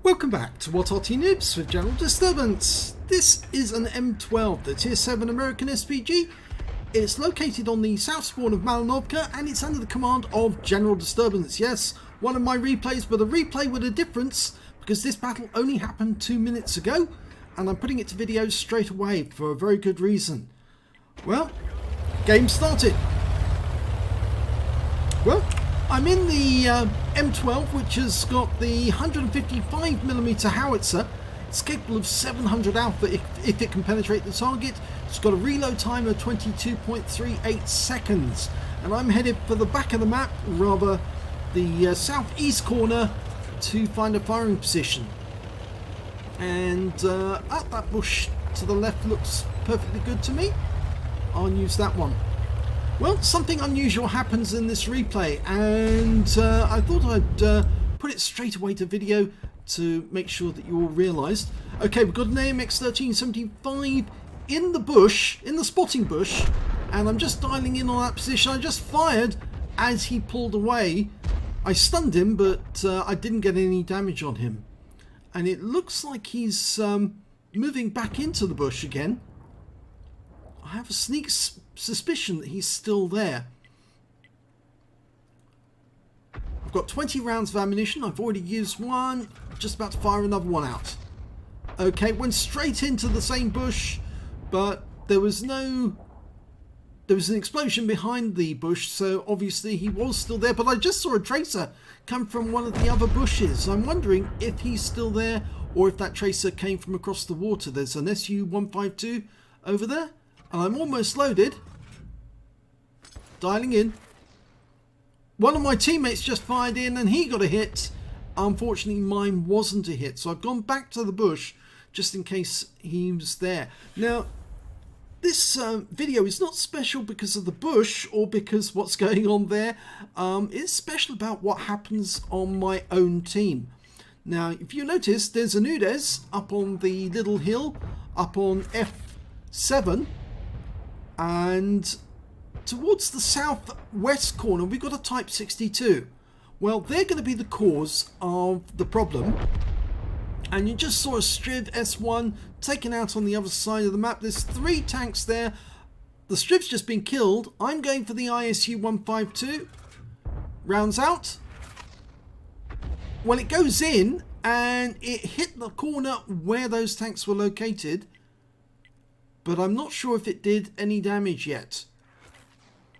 Welcome back to What Arty Noobs with General Disturbance. This is an M12, the Tier 7 American SPG. It's located on the south spawn of Malinovka and it's under the command of General Disturbance. Yes, one of my replays, but a replay with a difference because this battle only happened 2 minutes ago and I'm putting it to video straight away for a very good reason. Well, game started. Well, I'm in the M12, which has got the 155mm howitzer. It's capable of 700 alpha if it can penetrate the target. It's got a reload time of 22.38 seconds. And I'm headed for the back of the map, rather the southeast corner, to find a firing position. And that bush to the left looks perfectly good to me. I'll use that one. Well, something unusual happens in this replay, and I thought I'd put it straight away to video to make sure that you all realised. Okay, we've got an AMX 1375 in the bush, in the spotting bush, and I'm just dialing in on that position. I just fired as he pulled away. I stunned him, but I didn't get any damage on him. And it looks like he's moving back into the bush again. I have a sneak suspicion that he's still there. I've got 20 rounds of ammunition. I've already used one. Just about to fire another one out. Okay, went straight into the same bush, but there was an explosion behind the bush, so obviously he was still there. But I just saw a tracer come from one of the other bushes. I'm wondering if he's still there or if that tracer came from across the water. There's an SU-152 over there. And I'm almost loaded. Dialing in. One of my teammates just fired in and he got a hit. Unfortunately, mine wasn't a hit. So I've gone back to the bush just in case he was there. Now, this video is not special because of the bush or because what's going on there. It's special about what happens on my own team. Now, if you notice, there's an Udes up on the little hill, up on F7. And towards the southwest corner, we've got a Type 62. Well, they're going to be the cause of the problem. And you just saw a Striv S1 taken out on the other side of the map. There's 3 tanks there. The Striv's just been killed. I'm going for the ISU-152. Rounds out. Well, it goes in and it hit the corner where those tanks were located. But I'm not sure if it did any damage yet.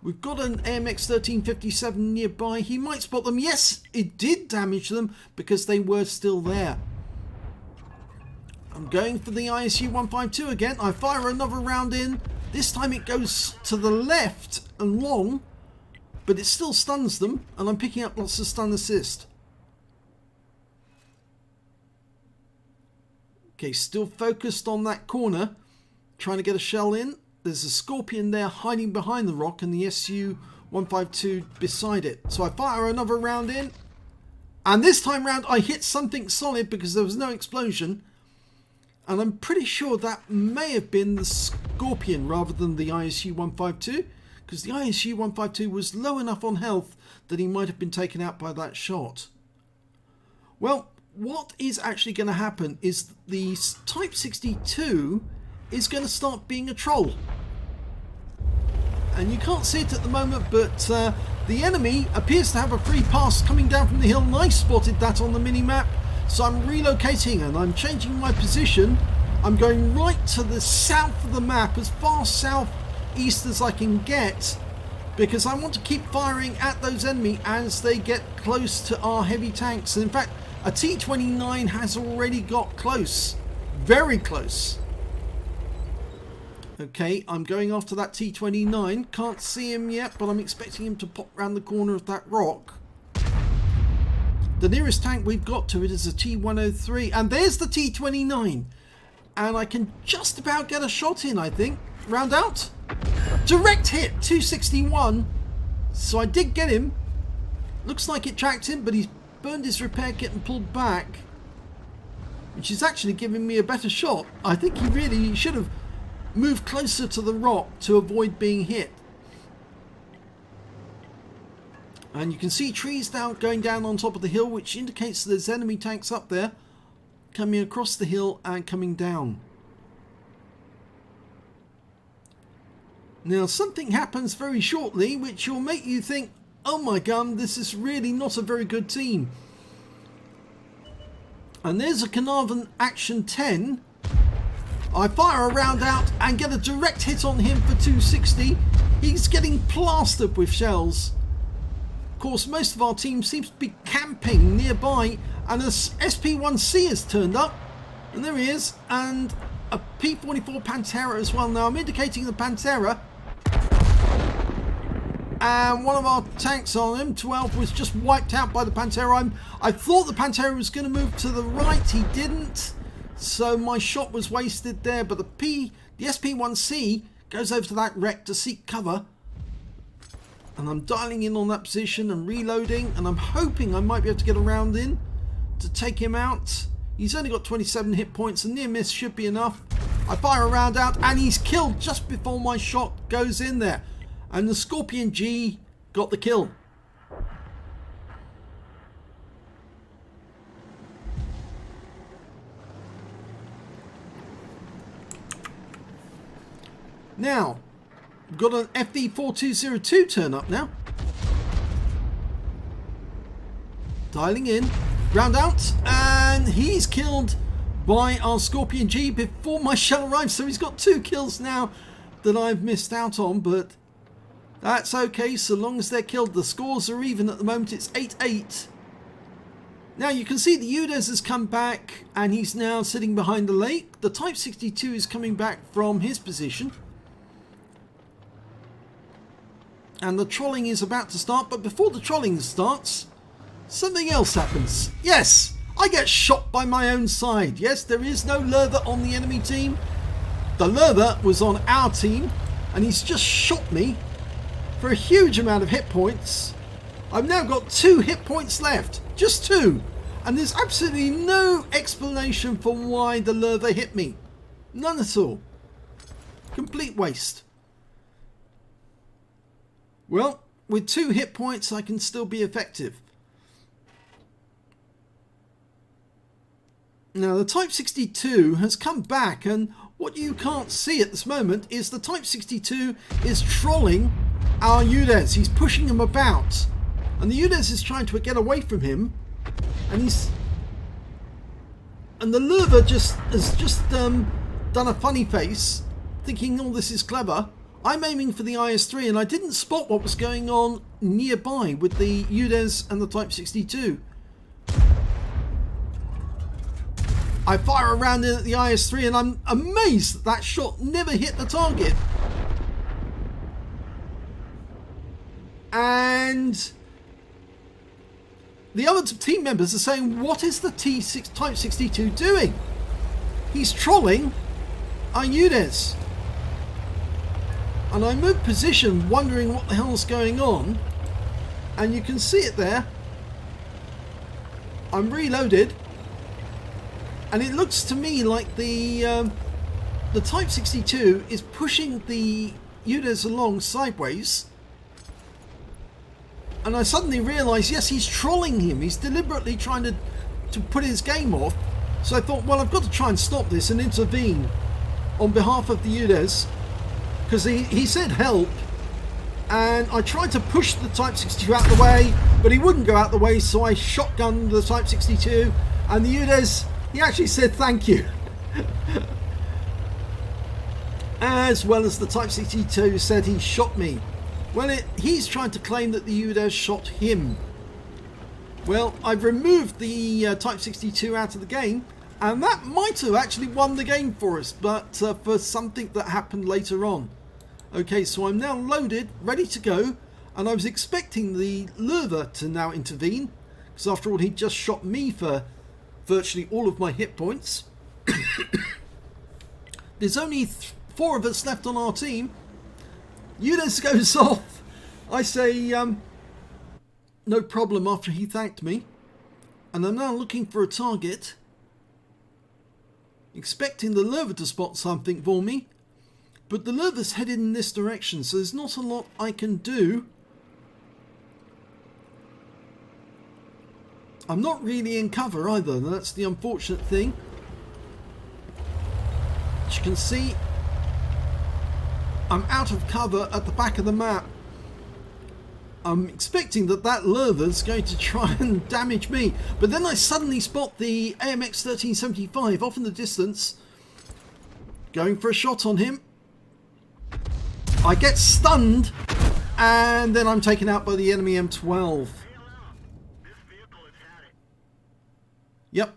We've got an AMX 1357 nearby. He might spot them. Yes, it did damage them because they were still there. I'm going for the ISU-152 again. I fire another round in. This time it goes to the left and long, but it still stuns them, and I'm picking up lots of stun assist. Okay, still focused on that corner. Trying to get a shell in. There's a Scorpion there hiding behind the rock and the SU-152 beside it. So I fire another round in. And this time round I hit something solid because there was no explosion. And I'm pretty sure that may have been the Scorpion rather than the ISU-152. Because the ISU-152 was low enough on health that he might have been taken out by that shot. Well, what is actually going to happen is the Type 62 is going to start being a troll. And you can't see it at the moment, but the enemy appears to have a free pass coming down from the hill, and I spotted that on the mini-map. So I'm relocating and I'm changing my position. I'm going right to the south of the map, as far southeast as I can get, because I want to keep firing at those enemy as they get close to our heavy tanks. And in fact, a T-29 has already got close, very close. Okay, I'm going after that T-29. Can't see him yet, but I'm expecting him to pop round the corner of that rock. The nearest tank we've got to it is a T-103. And there's the T-29. And I can just about get a shot in, I think. Round out. Direct hit, 261. So I did get him. Looks like it tracked him, but he's burned his repair kit and pulled back. Which is actually giving me a better shot. I think he really should have move closer to the rock to avoid being hit. And you can see trees now going down on top of the hill, which indicates there's enemy tanks up there. coming across the hill and coming down. Now something happens very shortly which will make you think, oh my god, this is really not a very good team. And there's a Carnarvon Action 10. I fire a round out and get a direct hit on him for 260. He's getting plastered with shells. Of course, most of our team seems to be camping nearby, and a SP1C has turned up. And there he is, and a P44 Pantera as well. Now I'm indicating the Pantera. And one of our tanks on M12 was just wiped out by the Pantera. I thought the Pantera was going to move to the right. He didn't. So my shot was wasted there. But the SP1C goes over to that wreck to seek cover. And I'm dialing in on that position and reloading. And I'm hoping I might be able to get around in to take him out. He's only got 27 hit points. A near miss should be enough. I fire a round out and he's killed just before my shot goes in there. And the Scorpion G got the kill. Now, we've got an FV4202 turn up now. Dialing in, round out, and he's killed by our Scorpion G before my shell arrives. So he's got 2 kills now that I've missed out on, but that's okay, so long as they're killed. The scores are even at the moment. It's 8-8. Now you can see the Udes has come back and he's now sitting behind the lake. The Type 62 is coming back from his position. And the trolling is about to start, but before the trolling starts, something else happens. Yes, I get shot by my own side. Yes, there is no Lowe on the enemy team. The Lowe was on our team and he's just shot me for a huge amount of hit points. I've now got 2 hit points left, just 2, and there's absolutely no explanation for why the Lowe hit me. None at all. Complete waste. Well, with 2 hit points I can still be effective. Now the Type 62 has come back, and what you can't see at this moment is the Type 62 is trolling our Udes. He's pushing him about, and the Udes is trying to get away from him, and the Lowe has done a funny face, thinking, oh, this is clever. I'm aiming for the IS-3 and I didn't spot what was going on nearby with the Udes and the Type 62. I fire around in at the IS-3 and I'm amazed that that shot never hit the target. And the other team members are saying, what is the Type 62 doing? He's trolling our Udes. And I moved position wondering what the hell's going on. And you can see it there. I'm reloaded. And it looks to me like the Type 62 is pushing the Udes along sideways. And I suddenly realise, yes, he's trolling him. He's deliberately trying to put his game off. So I thought, well, I've got to try and stop this and intervene on behalf of the Udes. Because he said help. And I tried to push the Type 62 out the way, but he wouldn't go out the way, so I shotgunned the Type 62. And the Udes, he actually said thank you. As well as the Type 62 said he shot me. Well, he's trying to claim that the Udes shot him. Well, I've removed the Type 62 out of the game, and that might have actually won the game for us, but for something that happened later on. Okay, so I'm now loaded, ready to go, and I was expecting the Lowe to now intervene, because after all, he just shot me for virtually all of my hit points. There's only 4 of us left on our team. Udes goes off. I say no problem after he thanked me, and I'm now looking for a target, expecting the Lowe to spot something for me, but the Lowe's headed in this direction, so there's not a lot I can do. I'm not really in cover either, that's the unfortunate thing. As you can see, I'm out of cover at the back of the map. I'm expecting that Lowe's going to try and damage me, but then I suddenly spot the AMX 1375 off in the distance, going for a shot on him. I get stunned, and then I'm taken out by the enemy M12. Yep,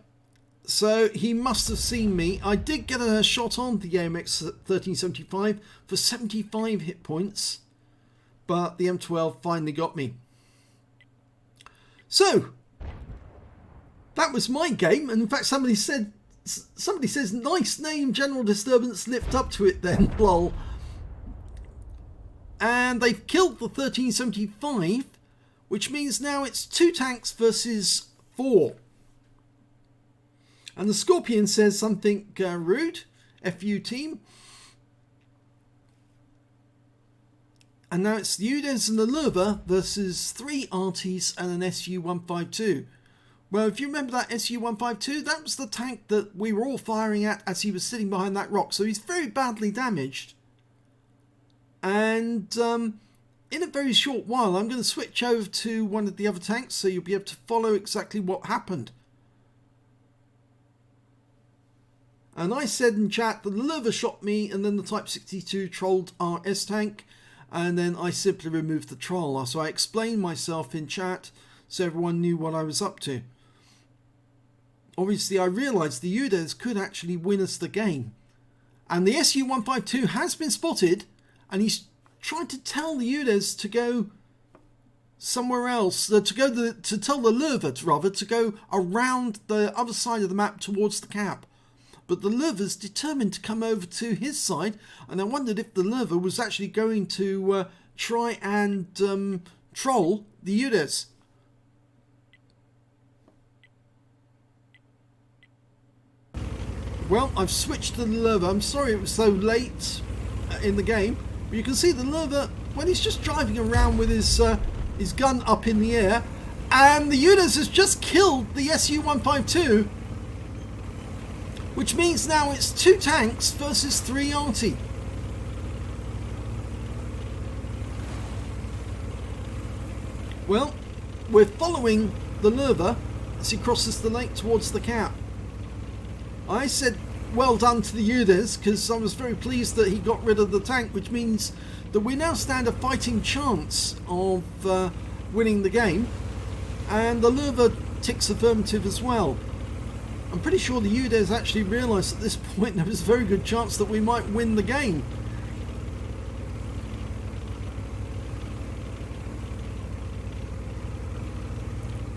so he must have seen me. I did get a shot on the AMX 1375 for 75 hit points, but the M12 finally got me. So that was my game, and in fact somebody says nice name, General Disturbance, lift up to it then, lol. And they've killed the 1375, which means now it's 2 tanks versus 4. And the Scorpion says something rude, FU team. And now it's the Udes and the Lowe versus 3 Artys and an SU-152. Well, if you remember that SU-152, that was the tank that we were all firing at as he was sitting behind that rock. So he's very badly damaged. And in a very short while, I'm going to switch over to one of the other tanks so you'll be able to follow exactly what happened. And I said in chat that the Lowe shot me, and then the Type 62 trolled our S-tank, and then I simply removed the troll. So I explained myself in chat so everyone knew what I was up to. Obviously I realised the Udes could actually win us the game. And the SU-152 has been spotted, and he's trying to tell the Udes to go somewhere else, to tell the Lowe rather to go around the other side of the map towards the cap. But the Lowe's determined to come over to his side, and I wondered if the Lowe was actually going to try and troll the Udes. Well, I've switched to the Lowe. I'm sorry it was so late in the game, but you can see the Lowe when he's just driving around with his gun up in the air, and the Udes has just killed the SU-152. Which means now it's 2 tanks versus 3 Arty. Well, we're following the Lowe as he crosses the lake towards the cap. I said well done to the Udes because I was very pleased that he got rid of the tank, which means that we now stand a fighting chance of winning the game. And the Lowe ticks affirmative as well. I'm pretty sure the Udes actually realised at this point there was a very good chance that we might win the game.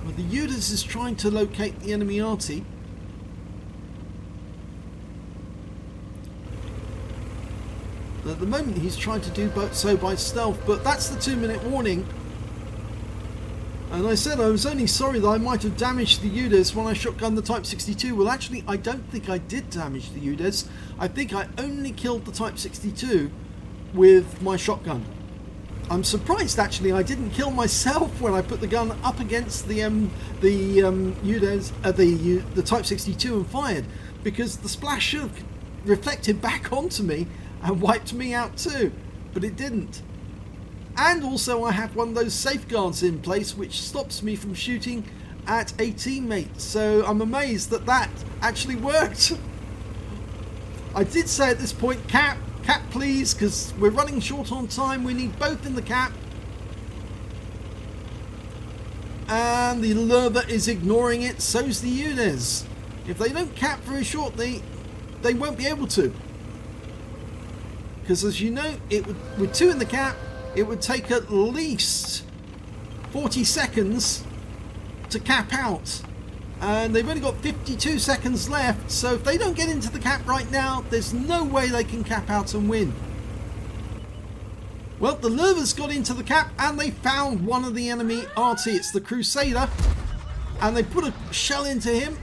Well, the Udes is trying to locate the enemy Arty. At the moment he's trying to do so by stealth, but that's the 2-minute warning. And I said I was only sorry that I might have damaged the Udes when I shotgunned the Type 62. Well, actually, I don't think I did damage the Udes. I think I only killed the Type 62 with my shotgun. I'm surprised, actually, I didn't kill myself when I put the gun up against the Udes, the Type 62 and fired, because the splash should have reflected back onto me and wiped me out too, but it didn't. And also I have one of those safeguards in place which stops me from shooting at a teammate. So I'm amazed that that actually worked. I did say at this point, cap please, because we're running short on time. We need both in the cap. And the Lowe is ignoring it, so's the Udes. If they don't cap very shortly, they won't be able to. Because as you know, with 2 in the cap, it would take at least 40 seconds to cap out. And they've only got 52 seconds left, so if they don't get into the cap right now, there's no way they can cap out and win. Well, the Lowe's got into the cap and they found one of the enemy Arty. It's the Crusader. And they put a shell into him.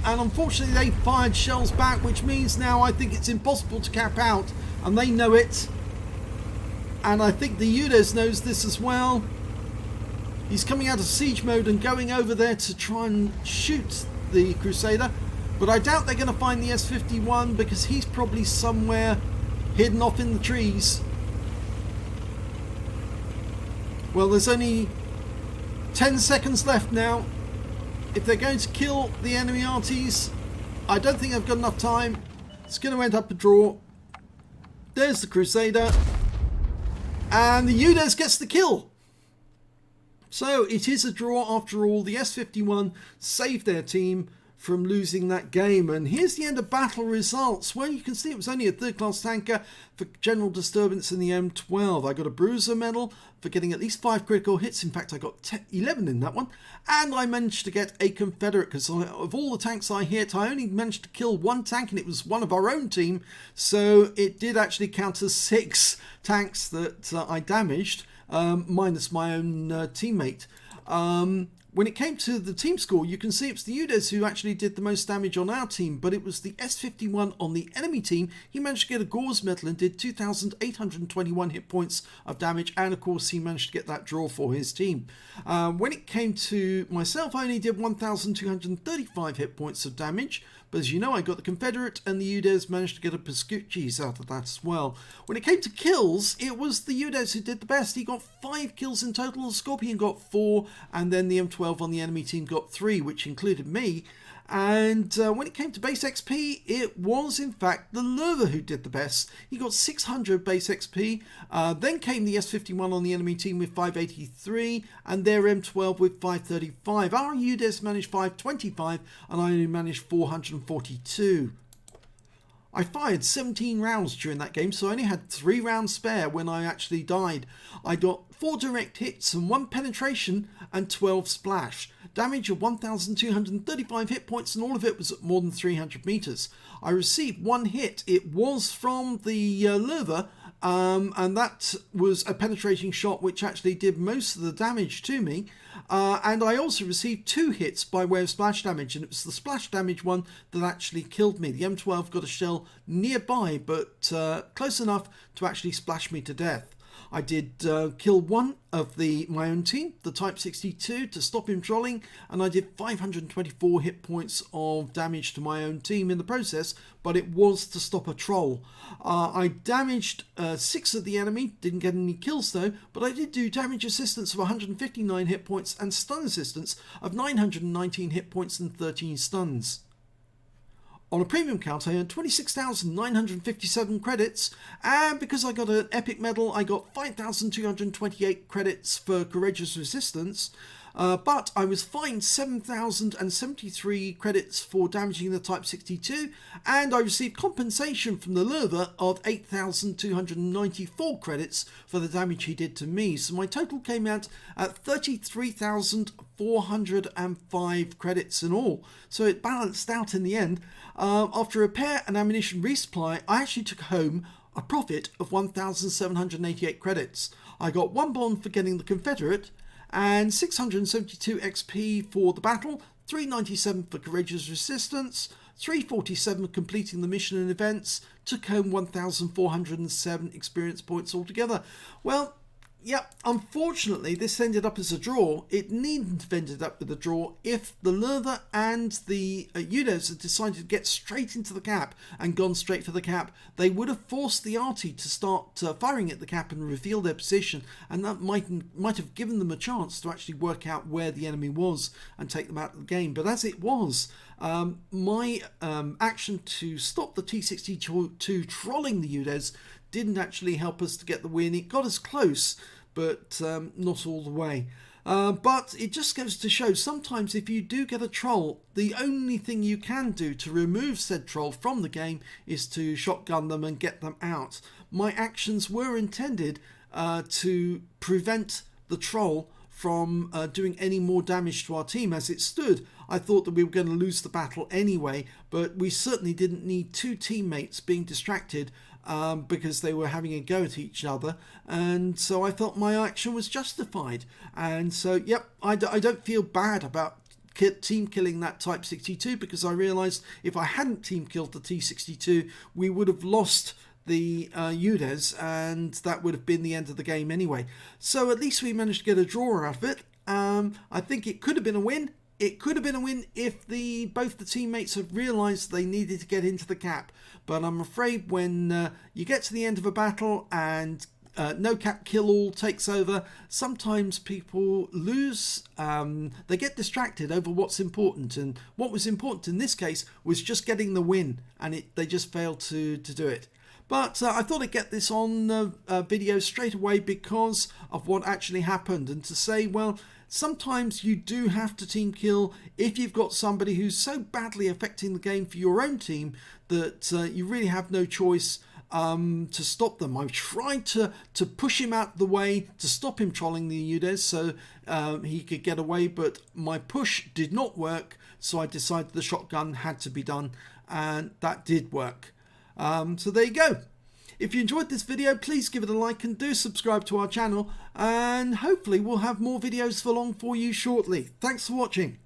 And unfortunately they fired shells back, which means now I think it's impossible to cap out. And they know it. And I think the Udes knows this as well. He's coming out of siege mode and going over there to try and shoot the Crusader. But I doubt they're going to find the S51 because he's probably somewhere hidden off in the trees. Well, there's only 10 seconds left now. If they're going to kill the enemy Artys, I don't think I've got enough time. It's going to end up a draw. There's the Crusader. And the Udes gets the kill. So it is a draw after all. The S51 saved their team from losing that game. And here's the end of battle results. Well, you can see it was only a third-class tanker for general disturbance in the M12. I got a bruiser medal for getting at least 5 critical hits. In fact, I got 11 in that one. And I managed to get a Confederate, because of all the tanks I hit, I only managed to kill 1 tank, and it was one of our own team. So it did actually count as 6 tanks that I damaged, minus my own teammate. When it came to the team score, you can see it's the Udes who actually did the most damage on our team, but it was the S51 on the enemy team. He managed to get a Gauze medal and did 2,821 hit points of damage, and of course he managed to get that draw for his team. When it came to myself, I only did 1,235 hit points of damage, but as you know, I got the Confederate, and the Udes managed to get a Pascucci's out of that as well. When it came to kills, it was the Udes who did the best. He got 5 kills in total, the Scorpion got 4, and then the M12 on the enemy team got 3, which included me. And when it came to base XP, it was in fact the Lowe who did the best. He got 600 base XP. Then came the S51 on the enemy team with 583, and their M12 with 535. Our Udes managed 525, and I only managed 442. I fired 17 rounds during that game, so I only had 3 rounds spare when I actually died. I got 4 direct hits and 1 penetration and 12 splash. Damage of 1,235 hit points, and all of it was at more than 300 meters. I received 1 hit. It was from the Lowe, and that was a penetrating shot which actually did most of the damage to me. And I also received 2 hits by way of splash damage, and it was the splash damage one that actually killed me. The M12 got a shell nearby, but close enough to actually splash me to death. I did kill 1 of my own team, the Type 62, to stop him trolling, and I did 524 hit points of damage to my own team in the process, but it was to stop a troll. I damaged 6 of the enemy, didn't get any kills though, but I did do damage assistance of 159 hit points and stun assistance of 919 hit points and 13 stuns. On a premium count, I earned 26,957 credits, and because I got an epic medal, I got 5,228 credits for courageous resistance, but I was fined 7,073 credits for damaging the Type 62, and I received compensation from the Lowe of 8,294 credits for the damage he did to me. So my total came out at 33,405 credits in all. So it balanced out in the end. After repair and ammunition resupply, I actually took home a profit of 1,788 credits. I got 1 bond for getting the Confederate, and 672 XP for the battle, 397 for courageous resistance, 347 for completing the mission and events, took home 1,407 experience points altogether. Well, yeah, unfortunately this ended up as a draw. It needn't have ended up with a draw if the Lowe and the Udes had decided to get straight into the cap and gone straight for the cap. They would have forced the Arty to start firing at the cap and reveal their position, and that might have given them a chance to actually work out where the enemy was and take them out of the game. But as it was, my action to stop the T62 trolling the Udes didn't actually help us to get the win. It got us close, but not all the way. But it just goes to show, sometimes if you do get a troll, the only thing you can do to remove said troll from the game is to shotgun them and get them out. My actions were intended to prevent the troll from doing any more damage to our team. As it stood, I thought that we were going to lose the battle anyway, but we certainly didn't need 2 teammates being distracted because they were having a go at each other, and so I felt my action was justified. And so, yep, I don't feel bad about team killing that Type 62, because I realised if I hadn't team killed the T62, we would have lost the Udes, and that would have been the end of the game anyway. So at least we managed to get a draw out of it. I think it could have been a win, It could have been a win if both the teammates had realised they needed to get into the cap. But I'm afraid when you get to the end of a battle and no cap kill all takes over, sometimes people lose, they get distracted over what's important, and what was important in this case was just getting the win, and they just failed to do it. But I thought I'd get this on video straight away because of what actually happened, and to say, well, sometimes you do have to team kill if you've got somebody who's so badly affecting the game for your own team that you really have no choice to stop them. I tried to push him out of the way to stop him trolling the Udes so he could get away, but my push did not work, so I decided the shotgun had to be done, and that did work. So there you go. If you enjoyed this video, please give it a like and do subscribe to our channel, and hopefully we'll have more videos along for you shortly. Thanks for watching.